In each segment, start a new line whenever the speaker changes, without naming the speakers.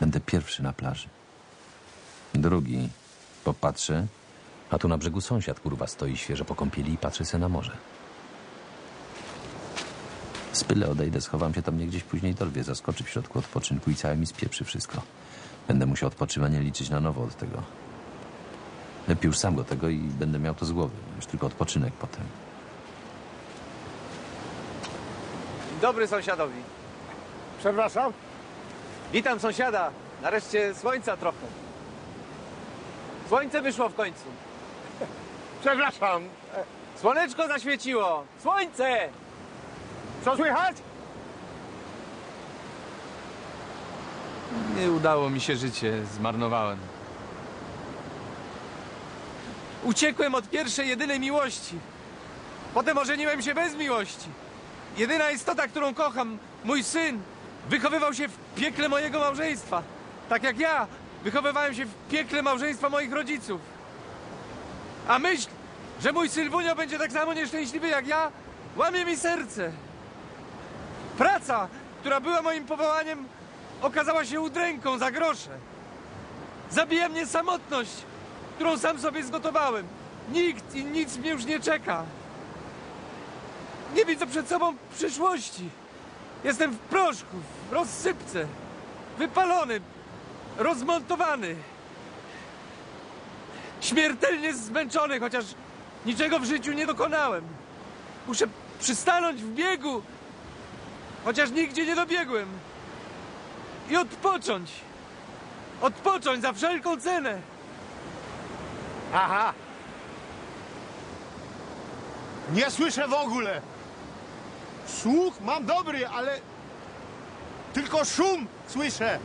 Będę pierwszy na plaży. Drugi. Popatrzę, a tu na brzegu sąsiad, kurwa, stoi świeżo po kąpieli i patrzy se na morze. Z pyle odejdę, schowam się, to mnie gdzieś później dorwie, zaskoczy w środku odpoczynku i całe mi spieprzy wszystko. Będę musiał odpoczywanie liczyć na nowo od tego. Lepiej już sam go tego i będę miał to z głowy. Już tylko odpoczynek potem.
Dzień dobry sąsiadowi.
Przepraszam?
Witam sąsiada. Nareszcie słońca trochę. Słońce wyszło w końcu.
Przepraszam.
Słoneczko zaświeciło. Słońce!
Co słychać?
Nie udało mi się życie, zmarnowałem.
Uciekłem od pierwszej, jedynej miłości. Potem ożeniłem się bez miłości. Jedyna istota, którą kocham, mój syn, wychowywał się w piekle mojego małżeństwa. Tak jak ja wychowywałem się w piekle małżeństwa moich rodziców. A myśl, że mój Sylwunio będzie tak samo nieszczęśliwy jak ja, łamie mi serce. Praca, która była moim powołaniem, okazała się udręką za grosze. Zabija mnie samotność, którą sam sobie zgotowałem. Nikt i nic mnie już nie czeka. Nie widzę przed sobą przyszłości. Jestem w proszku, w rozsypce, wypalony, rozmontowany. Śmiertelnie zmęczony, chociaż niczego w życiu nie dokonałem. Muszę przystanąć w biegu, chociaż nigdzie nie dobiegłem. I odpocząć. Odpocząć za wszelką cenę.
Aha. Nie słyszę w ogóle. Słuch mam dobry, ale tylko szum słyszę.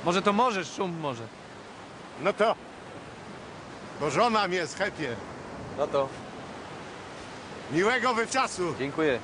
Może to możesz, szum może.
No to, bo żona mnie schepie.
No to
Miłego wyczasu.
dziękuję.